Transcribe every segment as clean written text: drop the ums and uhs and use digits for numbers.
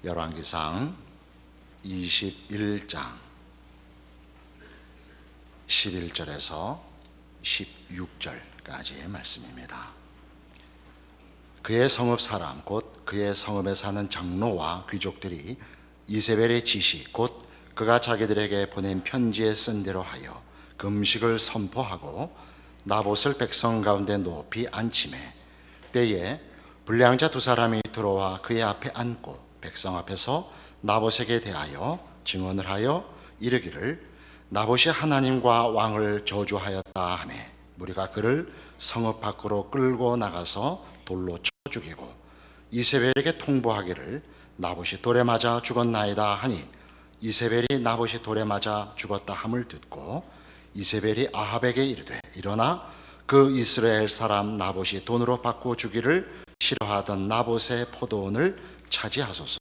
열왕기상 21장 11절에서 16절까지의 말씀입니다. 그의 성읍 사람 곧 그의 성읍에 사는 장로와 귀족들이 이세벨의 지시 곧 그가 자기들에게 보낸 편지에 쓴 대로 하여 금식을 선포하고 나봇을 백성 가운데 높이 앉히매 때에 불량자 두 사람이 들어와 그의 앞에 앉고 백성 앞에서 나봇에게 대하여 증언을 하여 이르기를 나봇이 하나님과 왕을 저주하였다 하매 무리가 그를 성읍 밖으로 끌고 나가서 돌로 쳐 죽이고 이세벨에게 통보하기를 나봇이 돌에 맞아 죽었나이다 하니 이세벨이 나봇이 돌에 맞아 죽었다 함을 듣고 이세벨이 아합에게 이르되 일어나 그 이스라엘 사람 나봇이 돈으로 바꾸어 주기를 싫어하던 나봇의 포도원을 차지하소서.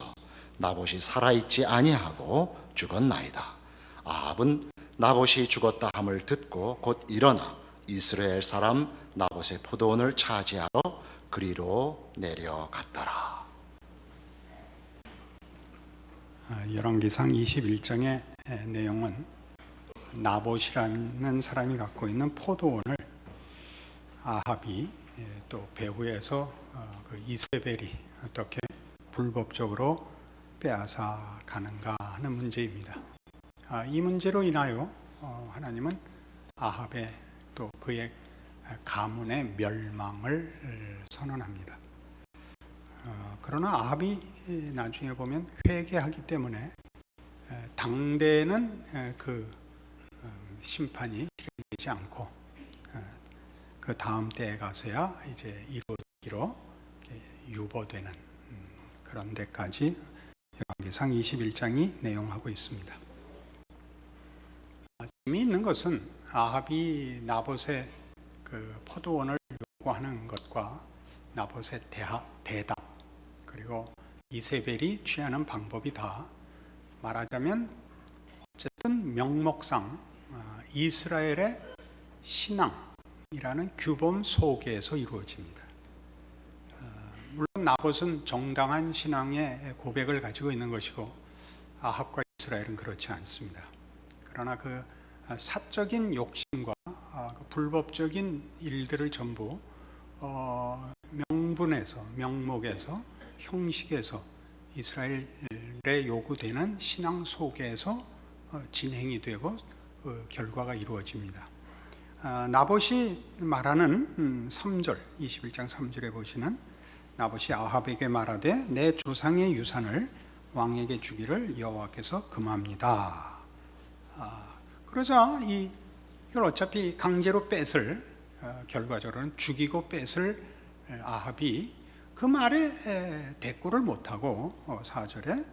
나봇이 살아있지 아니하고 죽었나이다. 아합은 나봇이 죽었다 함을 듣고 곧 일어나 이스라엘 사람 나봇의 포도원을 차지하러 그리로 내려갔더라. 열왕기상 21장의 내용은 나봇이라는 사람이 갖고 있는 포도원을 아합이 또 배후에서 그 이세벨이 어떻게 불법적으로 빼앗아 가는가 하는 문제입니다. 이 문제로 인하여 하나님은 아합의 또 그의 가문의 멸망을 선언합니다. 그러나 아합이 나중에 보면 회개하기 때문에 당대에는 그 심판이 실행되지 않고 그 다음 때에 가서야 이제 이루어지기로 유보되는 그런 데까지 열왕기상 21장이 내용하고 있습니다. 재미있는 것은 아합이 나봇의 그 포도원을 요구하는 것과 나봇의 대답 그리고 이세벨이 취하는 방법이 다 말하자면 어쨌든 명목상 이스라엘의 신앙이라는 규범 속에서 이루어집니다. 물론 나봇은 정당한 신앙의 고백을 가지고 있는 것이고 아합과 이스라엘은 그렇지 않습니다. 그러나 그 사적인 욕심과 그 불법적인 일들을 전부 명분에서, 명목에서, 형식에서 이스라엘에 요구되는 신앙 속에서 진행이 되고 그 결과가 이루어집니다. 나봇이 말하는 3절, 21장 3절에 보시는 나봇이 아합에게 말하되 내 조상의 유산을 왕에게 주기를 여호와께서 금합니다. 그러자 이걸 어차피 강제로 뺏을 결과적으로는 죽이고 뺏을 아합이 그 말에 대꾸를 못하고 4절에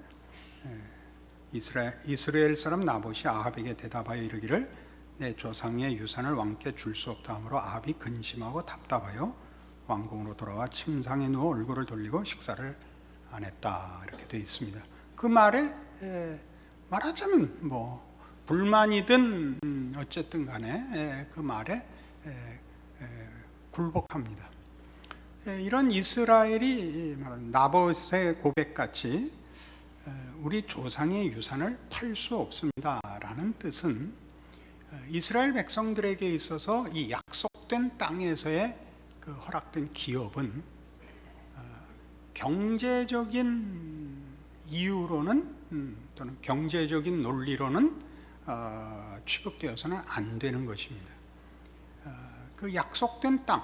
이스라엘 사람 나봇이 아합에게 대답하여 이르기를 내 조상의 유산을 왕께 줄 수 없다 하므로 아합이 근심하고 답답하여 왕궁으로 돌아와 침상에 누워 얼굴을 돌리고 식사를 안 했다 이렇게 되어 있습니다. 그 말에 말하자면 뭐 불만이든 어쨌든 간에 그 말에 굴복합니다. 이런 이스라엘이 말하는 나봇의 고백같이 우리 조상의 유산을 팔 수 없습니다 라는 뜻은 이스라엘 백성들에게 있어서 이 약속된 땅에서의 그 허락된 기업은 경제적인 이유로는 또는 경제적인 논리로는 취급되어서는 안 되는 것입니다. 그 약속된 땅,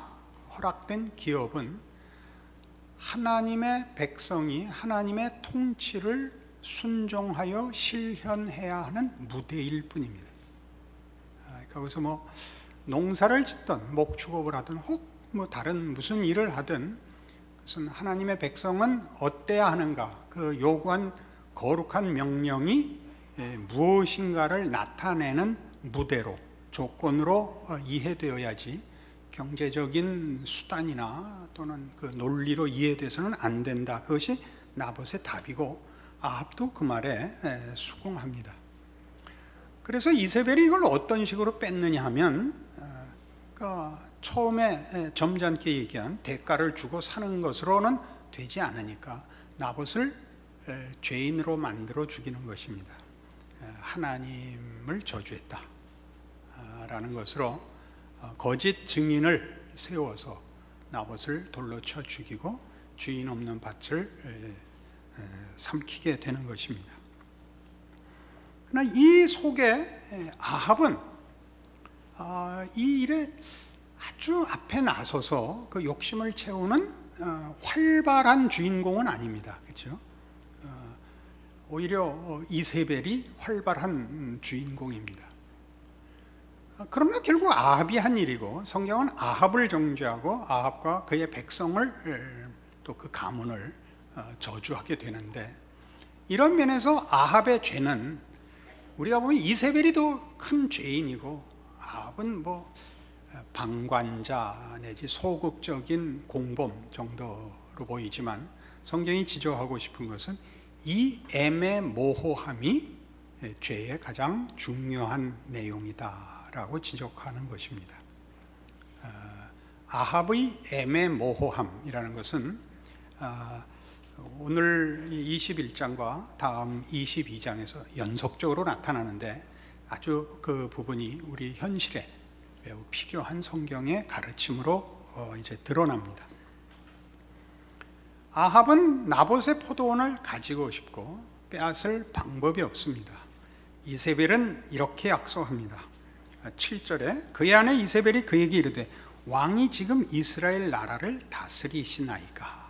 허락된 기업은 하나님의 백성이 하나님의 통치를 순종하여 실현해야 하는 무대일 뿐입니다. 거기서 뭐 농사를 짓든 목축업을 하든 혹 뭐 다른 무슨 일을 하든 그것은 하나님의 백성은 어때야 하는가 그 요구한 거룩한 명령이 무엇인가를 나타내는 무대로 조건으로 이해되어야지 경제적인 수단이나 또는 그 논리로 이해돼서는 안 된다. 그것이 나봇의 답이고 아합도 그 말에 수긍합니다. 그래서 이세벨이 이걸 어떤 식으로 뺐느냐 하면 처음에 점잖게 얘기한 대가를 주고 사는 것으로는 되지 않으니까 나봇을 죄인으로 만들어 죽이는 것입니다. 하나님을 저주했다 라는 것으로 거짓 증인을 세워서 나봇을 돌로 쳐 죽이고 주인 없는 밭을 삼키게 되는 것입니다. 그러나 이 속에 아합은 이 일에 아주 앞에 나서서 그 욕심을 채우는 활발한 주인공은 아닙니다. 그렇죠? 오히려 이세벨이 활발한 주인공입니다. 그러나 결국 아합이 한 일이고 성경은 아합을 정죄하고 아합과 그의 백성을 또 그 가문을 저주하게 되는데, 이런 면에서 아합의 죄는 우리가 보면 이세벨이 더 큰 죄인이고 아합은 뭐 방관자 내지 소극적인 공범 정도로 보이지만, 성경이 지적하고 싶은 것은 이 애매모호함이 죄의 가장 중요한 내용이다라고 지적하는 것입니다. 아합의 애매모호함이라는 것은 오늘 21장과 다음 22장에서 연속적으로 나타나는데, 아주 그 부분이 우리 현실에 매우 필요한 성경의 가르침으로 이제 드러납니다. 아합은 나봇의 포도원을 가지고 싶고 빼앗을 방법이 없습니다. 이세벨은 이렇게 약속합니다. 7절에 그의 아내 이세벨이 그에게 이르되 왕이 지금 이스라엘 나라를 다스리시나이까.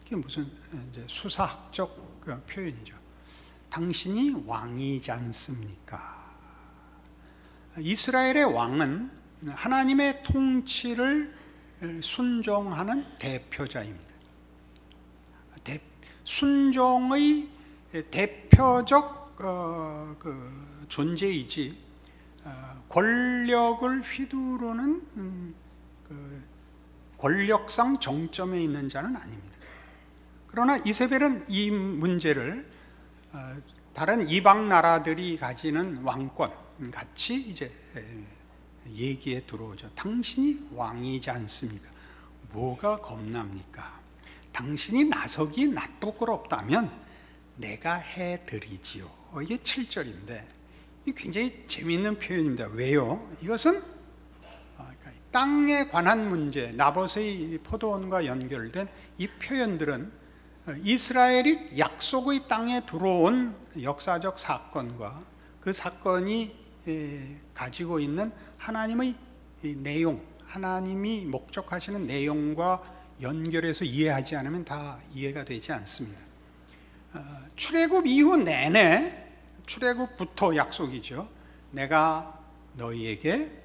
이게 무슨 이제 수사학적 표현이죠. 당신이 왕이지 않습니까? 이스라엘의 왕은 하나님의 통치를 순종하는 대표자입니다. 순종의 대표적 그 존재이지 권력을 휘두르는 그 권력상 정점에 있는 자는 아닙니다. 그러나 이세벨은 이 문제를 다른 이방 나라들이 가지는 왕권 같이 이제 얘기에 들어오죠. 당신이 왕이지 않습니까? 뭐가 겁납니까? 당신이 나서기 나쁘고롭다면 내가 해드리지요. 이게 7절인데 굉장히 재미있는 표현입니다. 왜요? 이것은 땅에 관한 문제, 나봇의 포도원과 연결된 이 표현들은 이스라엘이 약속의 땅에 들어온 역사적 사건과 그 사건이 가지고 있는 하나님의 내용, 하나님이 목적하시는 내용과 연결해서 이해하지 않으면 다 이해가 되지 않습니다. 출애굽 이후 내내, 출애굽부터 약속이죠. 내가 너희에게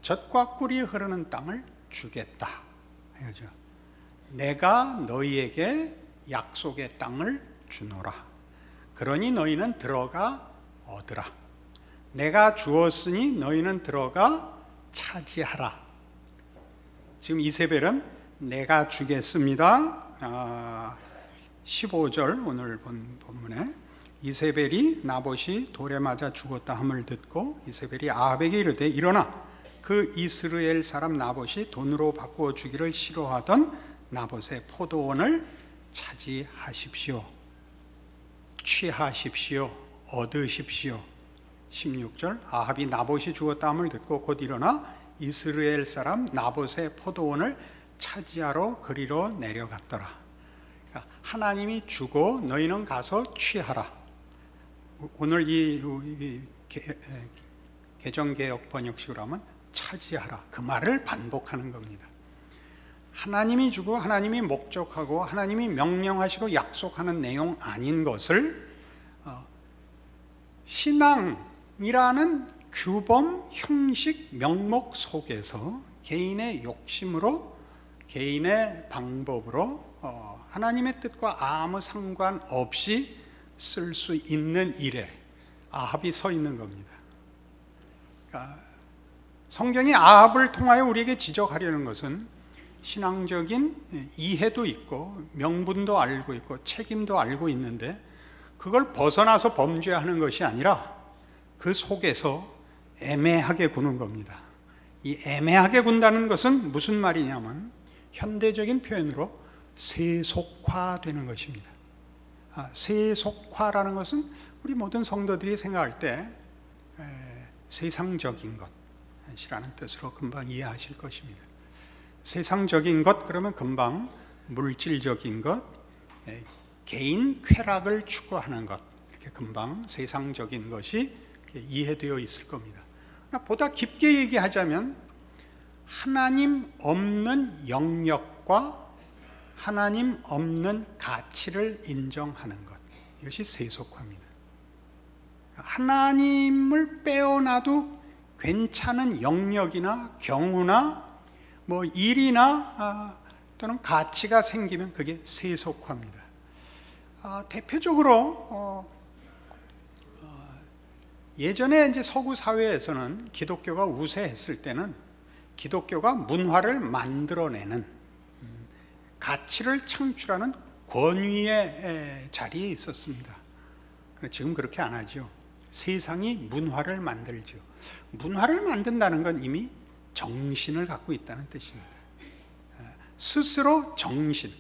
젖과 꿀이 흐르는 땅을 주겠다. 해야죠. 내가 너희에게 약속의 땅을 주노라. 그러니 너희는 들어가 얻으라. 내가 주었으니 너희는 들어가 차지하라. 지금 이세벨은 내가 주겠습니다. 15절 오늘 본 본문에 이세벨이 나봇이 돌에 맞아 죽었다 함을 듣고 이세벨이 아합에게 이르되 일어나 그 이스라엘 사람 나봇이 돈으로 바꾸어 주기를 싫어하던 나봇의 포도원을 차지하십시오. 취하십시오. 얻으십시오. 16절 아합이 나봇이 죽었다 함을 듣고 곧 일어나 이스라엘 사람 나봇의 포도원을 차지하러 그리로 내려갔더라. 그러니까 하나님이 주고 너희는 가서 취하라. 오늘 이 개정개혁 번역식으로 하면 차지하라. 그 말을 반복하는 겁니다. 하나님이 주고 하나님이 목적하고 하나님이 명령하시고 약속하는 내용 아닌 것을 신앙이라는 규범, 형식, 명목 속에서 개인의 욕심으로 개인의 방법으로 하나님의 뜻과 아무 상관없이 쓸 수 있는 일에 아합이 서 있는 겁니다. 그러니까 성경이 아합을 통하여 우리에게 지적하려는 것은 신앙적인 이해도 있고 명분도 알고 있고 책임도 알고 있는데 그걸 벗어나서 범죄하는 것이 아니라 그 속에서 애매하게 구는 겁니다. 이 애매하게 군다는 것은 무슨 말이냐면 현대적인 표현으로 세속화되는 것입니다. 세속화라는 것은 우리 모든 성도들이 생각할 때 세상적인 것이라는 뜻으로 금방 이해하실 것입니다. 세상적인 것 그러면 금방 물질적인 것, 개인 쾌락을 추구하는 것, 이렇게 금방 세상적인 것이 이해되어 있을 겁니다. 보다 깊게 얘기하자면 하나님 없는 영역과 하나님 없는 가치를 인정하는 것, 이것이 세속화입니다. 하나님을 빼어놔도 괜찮은 영역이나 경우나 뭐 일이나 또는 가치가 생기면 그게 세속화입니다. 대표적으로 예전에 이제 서구 사회에서는 기독교가 우세했을 때는 기독교가 문화를 만들어내는 가치를 창출하는 권위의 자리에 있었습니다. 지금 그렇게 안 하죠. 세상이 문화를 만들죠. 문화를 만든다는 건 이미 정신을 갖고 있다는 뜻입니다. 스스로 정신,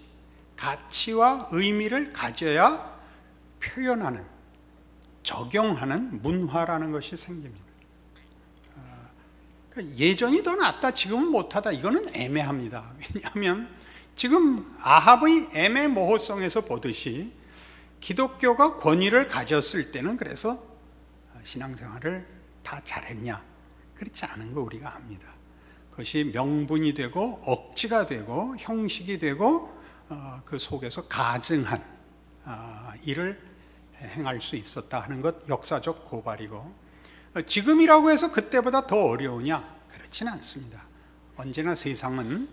가치와 의미를 가져야 표현하는, 적용하는 문화라는 것이 생깁니다. 예전이 더 낫다, 지금은 못하다, 이거는 애매합니다. 왜냐하면 지금 아합의 애매모호성에서 보듯이 기독교가 권위를 가졌을 때는 그래서 신앙생활을 다 잘했냐? 그렇지 않은 거 우리가 압니다. 그것이 명분이 되고 억지가 되고 형식이 되고 그 속에서 가증한 일을 행할 수 있었다 하는 것 역사적 고발이고, 지금이라고 해서 그때보다 더 어려우냐? 그렇지는 않습니다. 언제나 세상은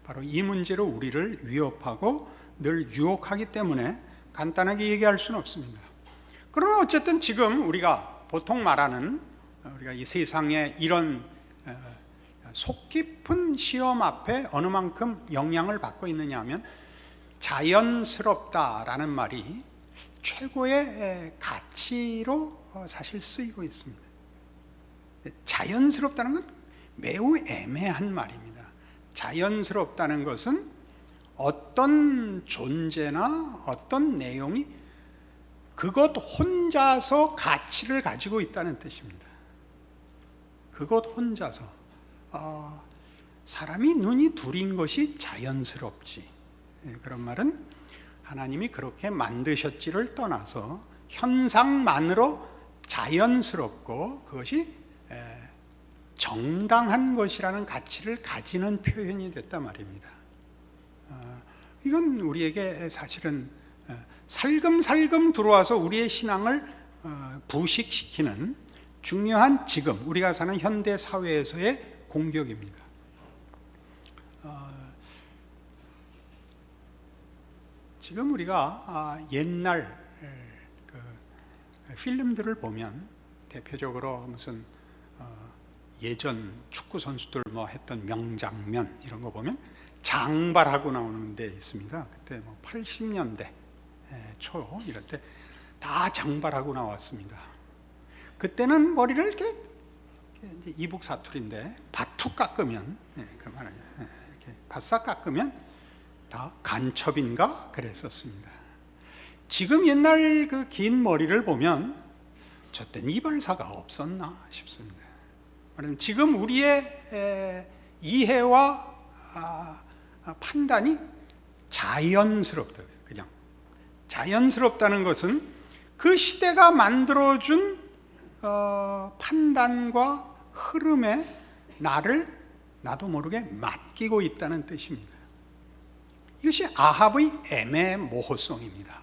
바로 이 문제로 우리를 위협하고 늘 유혹하기 때문에 간단하게 얘기할 수는 없습니다. 그러나 어쨌든 지금 우리가 보통 말하는 우리가 이 세상에 이런 속 깊은 시험 앞에 어느 만큼 영향을 받고 있느냐 하면 자연스럽다라는 말이 최고의 가치로 사실 쓰이고 있습니다. 자연스럽다는 건 매우 애매한 말입니다. 자연스럽다는 것은 어떤 존재나 어떤 내용이 그것 혼자서 가치를 가지고 있다는 뜻입니다. 그것 혼자서 사람이 눈이 둘인 것이 자연스럽지, 그런 말은 하나님이 그렇게 만드셨지를 떠나서 현상만으로 자연스럽고 그것이 정당한 것이라는 가치를 가지는 표현이 됐단 말입니다. 이건 우리에게 사실은 살금살금 들어와서 우리의 신앙을 부식시키는 중요한 지금 우리가 사는 현대 사회에서의 공격입니다. 지금 우리가 옛날 그 필름들을 보면 대표적으로 무슨 예전 축구 선수들 뭐 했던 명장면 이런 거 보면 장발하고 나오는 데 있습니다. 그때 뭐 80년대 초 이럴 때 다 장발하고 나왔습니다. 그때는 머리를 이렇게 이북 사투리인데 바툭 깎으면 그 말이에요. 이렇게 바싹 깎으면 다 간첩인가 그랬었습니다. 지금 옛날 그 긴 머리를 보면 저 때는 이발사가 없었나 싶습니다. 그럼 지금 우리의 이해와 판단이 자연스럽다. 그냥 자연스럽다는 것은 그 시대가 만들어준 판단과 흐름에 나도 모르게 맡기고 있다는 뜻입니다. 이것이 아합의 애매모호성입니다.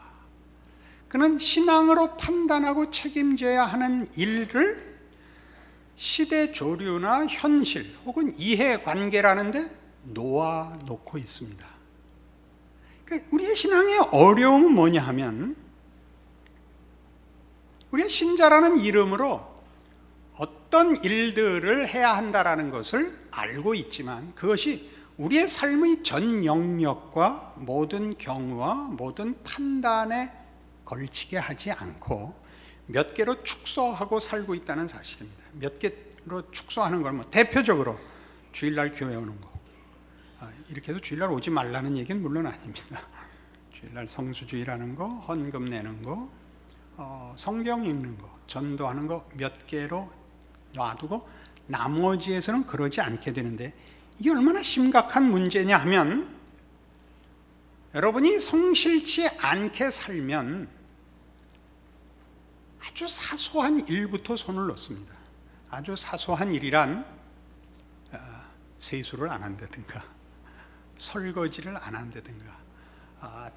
그는 신앙으로 판단하고 책임져야 하는 일을 시대 조류나 현실 혹은 이해관계라는 데 놓아놓고 있습니다. 그러니까 우리의 신앙의 어려움은 뭐냐 하면 우리가 신자라는 이름으로 어떤 일들을 해야 한다라는 것을 알고 있지만 그것이 우리의 삶의 전 영역과 모든 경우와 모든 판단에 걸치게 하지 않고 몇 개로 축소하고 살고 있다는 사실입니다. 몇 개로 축소하는 걸 뭐 대표적으로 주일날 교회 오는 거, 이렇게 해서 주일날 오지 말라는 얘기는 물론 아닙니다. 주일날 성수주의라는 거, 헌금 내는 거, 성경 읽는 거, 전도하는 거 몇 개로 놔두고 나머지에서는 그러지 않게 되는데, 이게 얼마나 심각한 문제냐 하면, 여러분이 성실치 않게 살면 아주 사소한 일부터 손을 놓습니다. 아주 사소한 일이란 세수를 안 한다든가, 설거지를 안 한다든가,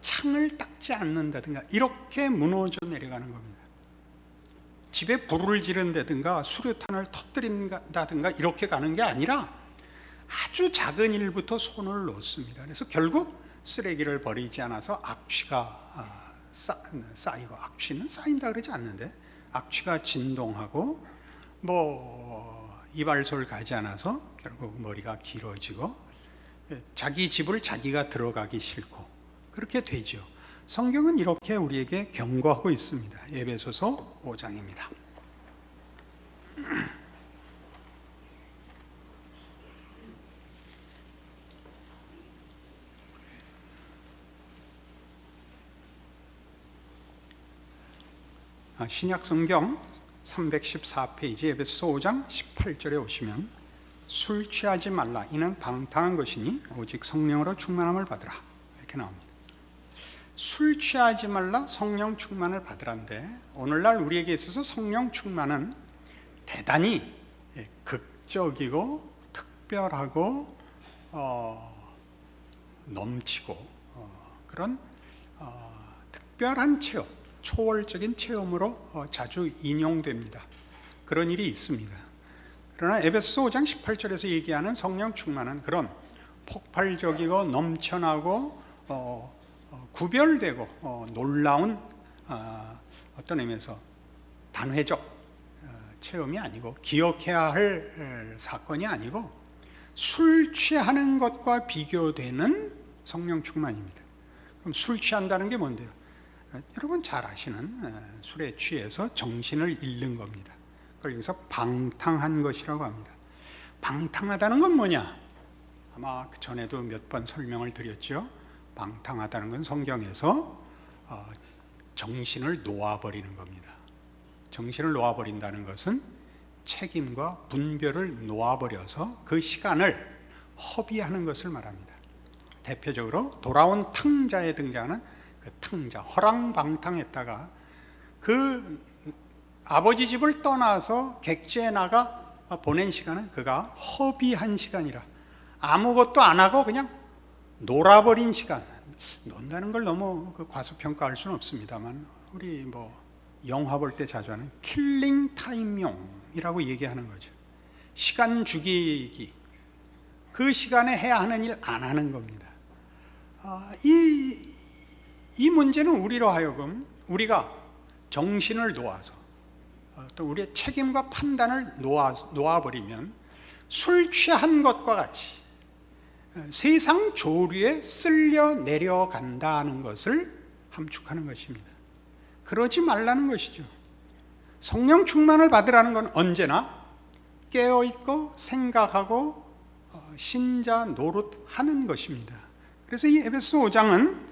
창을 닦지 않는다든가, 이렇게 무너져 내려가는 겁니다. 집에 불을 지른다든가 수류탄을 터뜨린다든가 이렇게 가는 게 아니라 아주 작은 일부터 손을 놓습니다. 그래서 결국 쓰레기를 버리지 않아서 악취가 쌓이고, 악취는 쌓인다 그러지 않는데 악취가 진동하고, 이발소를 가지 않아서 결국 머리가 길어지고, 자기 집을 자기가 들어가기 싫고 그렇게 되죠. 성경은 이렇게 우리에게 경고하고 있습니다. 에베소서 5장입니다. 신약 성경 314페이지 에베소서 5장 18절에 오시면, 술 취하지 말라, 이는 방탕한 것이니 오직 성령으로 충만함을 받으라, 이렇게 나옵니다. 술 취하지 말라, 성령 충만을 받으란데, 오늘날 우리에게 있어서 성령 충만은 대단히 극적이고 특별하고 넘치고 그런 특별한 체험, 초월적인 체험으로 자주 인용됩니다. 그런 일이 있습니다. 그러나 에베소서 5장 18절에서 얘기하는 성령 충만은 그런 폭발적이고 넘쳐나고 구별되고 놀라운 어떤 의미에서 단회적 체험이 아니고, 기억해야 할 사건이 아니고, 술 취하는 것과 비교되는 성령 충만입니다. 그럼 술 취한다는 게 뭔데요? 여러분 잘 아시는 술에 취해서 정신을 잃는 겁니다. 그걸 여기서 방탕한 것이라고 합니다. 방탕하다는 건 뭐냐? 아마 그 전에도 몇 번 설명을 드렸죠. 방탕하다는 건 성경에서 정신을 놓아버리는 겁니다. 정신을 놓아버린다는 것은 책임과 분별을 놓아버려서 그 시간을 허비하는 것을 말합니다. 대표적으로 돌아온 탕자에 등장하는 그 탕자, 허랑방탕했다가 그 아버지 집을 떠나서 객지에 나가 보낸 시간은 그가 허비한 시간이라, 아무것도 안 하고 그냥 놀아버린 시간. 논다는 걸 너무 과소평가할 수는 없습니다만, 우리 영화 볼 때 자주 하는 킬링 타임용이라고 얘기하는 거죠. 시간 죽이기, 그 시간에 해야 하는 일 안 하는 겁니다. 이 문제는 우리로 하여금 우리가 정신을 놓아서 또 우리의 책임과 판단을 놓아버리면 술 취한 것과 같이 세상 조류에 쓸려 내려간다는 것을 함축하는 것입니다. 그러지 말라는 것이죠. 성령 충만을 받으라는 건 언제나 깨어있고 생각하고 신자 노릇하는 것입니다. 그래서 이 에베소 5장은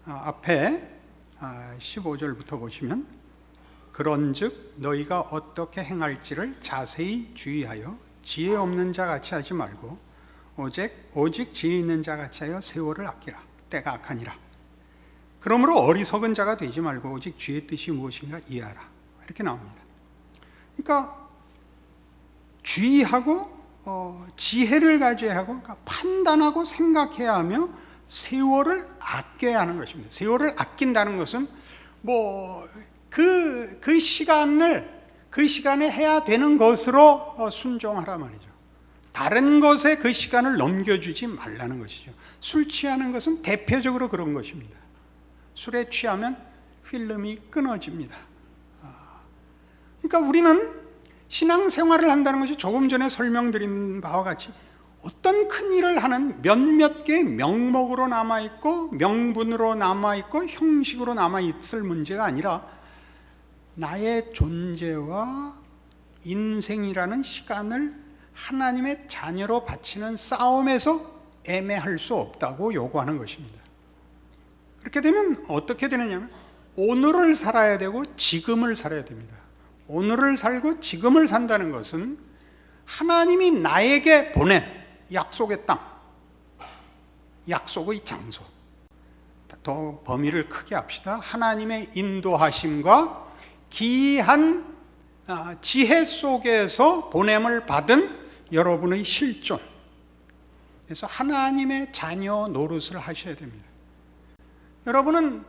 앞에 15절부터 보시면, 그런즉 너희가 어떻게 행할지를 자세히 주의하여 지혜 없는 자 같이 하지 말고 오직 지혜 있는 자 같이 하여 세월을 아끼라. 때가 악하니라. 그러므로 어리석은 자가 되지 말고 오직 주의 뜻이 무엇인가 이해하라. 이렇게 나옵니다. 그러니까 주의하고 지혜를 가져야 하고, 그러니까 판단하고 생각해야 하며 세월을 아껴야 하는 것입니다. 세월을 아낀다는 것은 그 시간에 해야 되는 것으로 순종하라 말이죠. 다른 것에 그 시간을 넘겨주지 말라는 것이죠. 술 취하는 것은 대표적으로 그런 것입니다. 술에 취하면 필름이 끊어집니다. 그러니까 우리는 신앙생활을 한다는 것이 조금 전에 설명드린 바와 같이 어떤 큰 일을 하는 몇몇 개 명목으로 남아있고 명분으로 남아있고 형식으로 남아있을 문제가 아니라, 나의 존재와 인생이라는 시간을 하나님의 자녀로 바치는 싸움에서 애매할 수 없다고 요구하는 것입니다. 그렇게 되면 어떻게 되느냐면 오늘을 살아야 되고 지금을 살아야 됩니다. 오늘을 살고 지금을 산다는 것은 하나님이 나에게 보낸 약속의 땅, 약속의 장소, 더 범위를 크게 합시다. 하나님의 인도하심과 기이한 지혜 속에서 보냄을 받은 여러분의 실존, 그래서 하나님의 자녀 노릇을 하셔야 됩니다. 여러분은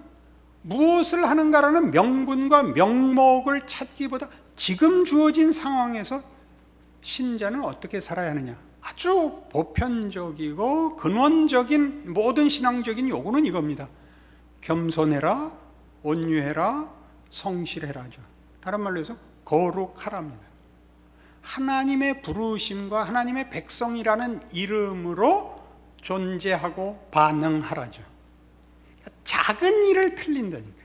무엇을 하는가라는 명분과 명목을 찾기보다 지금 주어진 상황에서 신자는 어떻게 살아야 하느냐, 아주 보편적이고 근원적인 모든 신앙적인 요구는 이겁니다. 겸손해라, 온유해라, 성실해라죠. 다른 말로 해서 거룩하랍니다. 하나님의 부르심과 하나님의 백성이라는 이름으로 존재하고 반응하라죠. 작은 일을 틀린다니까요.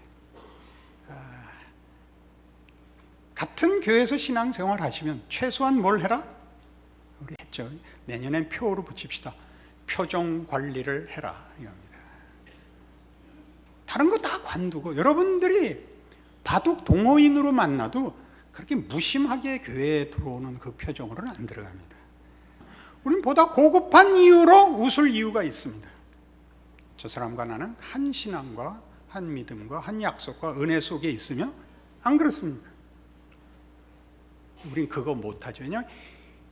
같은 교회에서 신앙생활 하시면 최소한 뭘 해라? 우리 했죠. 내년엔 표로 붙입시다. 표정 관리를 해라 이겁니다. 다른 거 다 관두고 여러분들이 바둑 동호인으로 만나도 그렇게 무심하게 교회에 들어오는 그 표정으로는 안 들어갑니다. 우린 보다 고급한 이유로 웃을 이유가 있습니다. 저 사람과 나는 한 신앙과 한 믿음과 한 약속과 은혜 속에 있으며 안 그렇습니까? 우린 그거 못하죠. 왜냐하면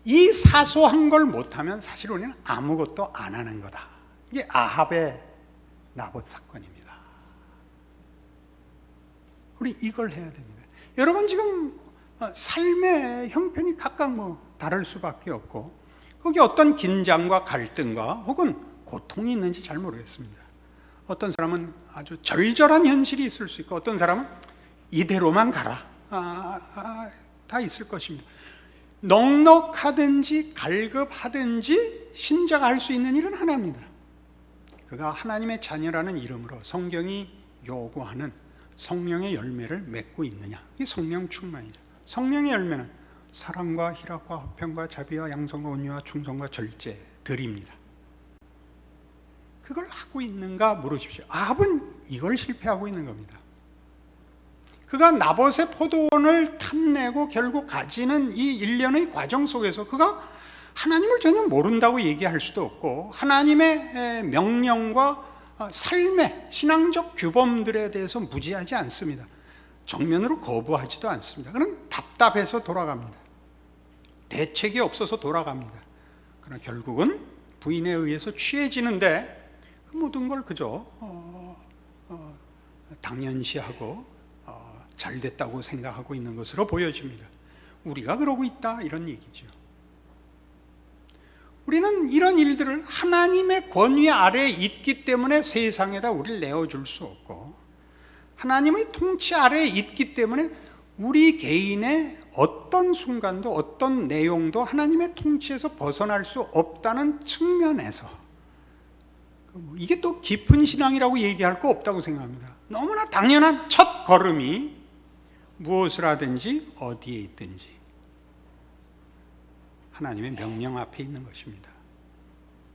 이 사소한 걸 못하면 사실 우리는 아무것도 안 하는 거다. 이게 아합의 나봇 사건입니다. 우리 이걸 해야 됩니다. 여러분 지금 삶의 형편이 각각 다를 수밖에 없고 거기 어떤 긴장과 갈등과 혹은 고통이 있는지 잘 모르겠습니다. 어떤 사람은 아주 절절한 현실이 있을 수 있고 어떤 사람은 이대로만 가라 다 있을 것입니다. 넉넉하든지 갈급하든지 신자가 할 수 있는 일은 하나입니다. 그가 하나님의 자녀라는 이름으로 성경이 요구하는 성령의 열매를 맺고 있느냐, 이게 성령 충만이죠. 성령의 열매는 사랑과 희락과 화평과 자비와 양성과 온유와 충성과 절제들입니다. 그걸 하고 있는가 물으십시오. 아합은 이걸 실패하고 있는 겁니다. 그가 나봇의 포도원을 탐내고 결국 가지는 이 일련의 과정 속에서 그가 하나님을 전혀 모른다고 얘기할 수도 없고 하나님의 명령과 삶의 신앙적 규범들에 대해서 무지하지 않습니다. 정면으로 거부하지도 않습니다. 그는 답답해서 돌아갑니다. 대책이 없어서 돌아갑니다. 그러나 결국은 부인에 의해서 취해지는데 그 모든 걸 그저 당연시하고 잘 됐다고 생각하고 있는 것으로 보여집니다. 우리가 그러고 있다 이런 얘기죠. 우리는 이런 일들을 하나님의 권위 아래에 있기 때문에 세상에다 우리를 내어줄 수 없고 하나님의 통치 아래에 있기 때문에 우리 개인의 어떤 순간도 어떤 내용도 하나님의 통치에서 벗어날 수 없다는 측면에서 이게 또 깊은 신앙이라고 얘기할 거 없다고 생각합니다. 너무나 당연한 첫 걸음이 무엇을 하든지 어디에 있든지 하나님의 명령 앞에 있는 것입니다.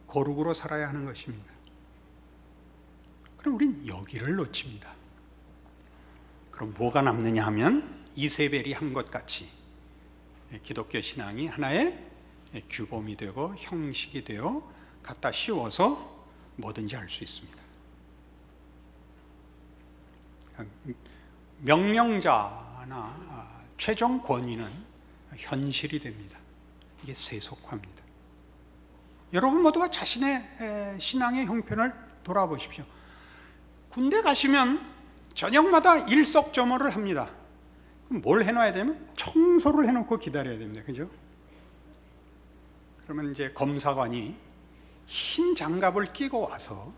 거룩으로 살아야 하는 것입니다. 그럼 우린 여기를 놓칩니다. 그럼 뭐가 남느냐 하면 이세벨이 한 것 같이 기독교 신앙이 하나의 규범이 되고 형식이 되어 갖다 씌워서 뭐든지 할 수 있습니다. 명령자나 최종 권위는 현실이 됩니다. 이게 세속화입니다. 여러분 모두가 자신의 신앙의 형편을 돌아보십시오. 군대 가시면 저녁마다 일석점호를 합니다. 그럼 뭘 해놔야 되면 청소를 해놓고 기다려야 됩니다. 그죠? 그러면 이제 검사관이 흰 장갑을 끼고 와서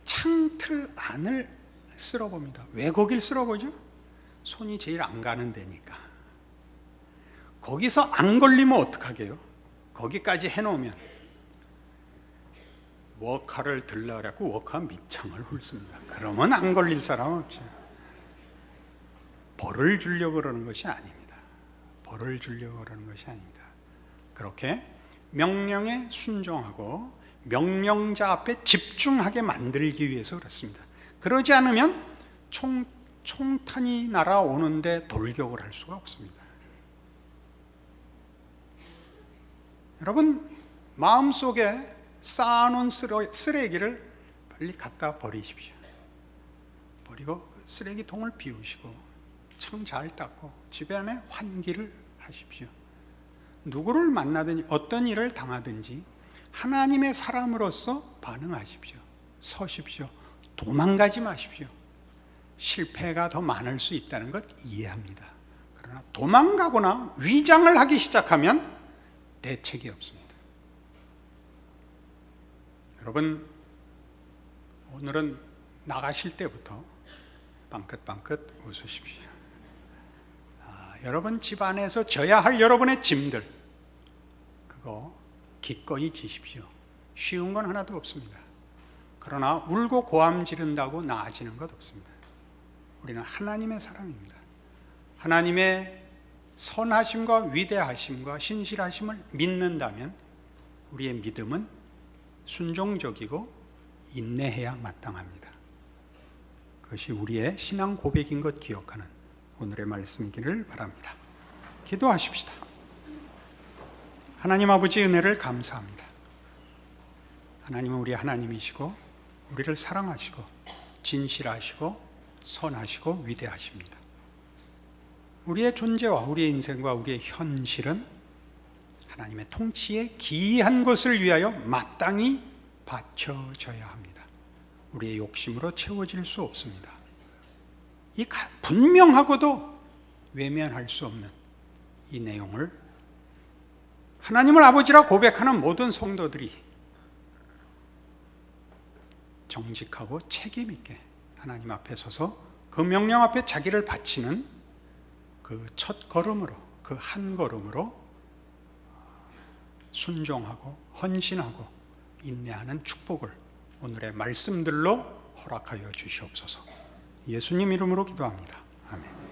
창틀 안을 쓸어봅니다. 왜 거길 쓸어보죠? 손이 제일 안 가는 데니까. 거기서 안 걸리면 어떡하게요? 거기까지 해놓으면 워카를 들라 그래갖고 워카 밑창을 훑습니다. 그러면 안 걸릴 사람은 없죠. 벌을 주려고 그러는 것이 아닙니다. 벌을 주려고 그러는 것이 아닙니다. 그렇게 명령에 순종하고 명령자 앞에 집중하게 만들기 위해서 그렇습니다. 그러지 않으면 총탄이 날아오는데 돌격을 할 수가 없습니다. 여러분, 마음속에 쌓아놓은 쓰레기를 빨리 갖다 버리십시오. 버리고 그 쓰레기통을 비우시고 창 잘 닦고 집에 안에 환기를 하십시오. 누구를 만나든지 어떤 일을 당하든지 하나님의 사람으로서 반응하십시오. 서십시오. 도망가지 마십시오. 실패가 더 많을 수 있다는 것 이해합니다. 그러나 도망가거나 위장을 하기 시작하면 대책이 없습니다. 여러분, 오늘은 나가실 때부터 빵긋빵긋 웃으십시오. 여러분 집안에서 져야 할 여러분의 짐들, 그거 기꺼이 지십시오. 쉬운 건 하나도 없습니다. 그러나 울고 고함 지른다고 나아지는 것 없습니다. 우리는 하나님의 사람입니다. 하나님의 선하심과 위대하심과 신실하심을 믿는다면 우리의 믿음은 순종적이고 인내해야 마땅합니다. 그것이 우리의 신앙 고백인 것 기억하는 오늘의 말씀이기를 바랍니다. 기도하십시다. 하나님 아버지 은혜를 감사합니다. 하나님은 우리 하나님이시고 우리를 사랑하시고 진실하시고 선하시고 위대하십니다. 우리의 존재와 우리의 인생과 우리의 현실은 하나님의 통치에 기이한 것을 위하여 마땅히 바쳐져야 합니다. 우리의 욕심으로 채워질 수 없습니다. 이 분명하고도 외면할 수 없는 이 내용을 하나님을 아버지라 고백하는 모든 성도들이 정직하고 책임 있게 하나님 앞에 서서 그 명령 앞에 자기를 바치는 그 첫 걸음으로, 그 한 걸음으로 순종하고 헌신하고 인내하는 축복을 오늘의 말씀들로 허락하여 주시옵소서. 예수님 이름으로 기도합니다. 아멘.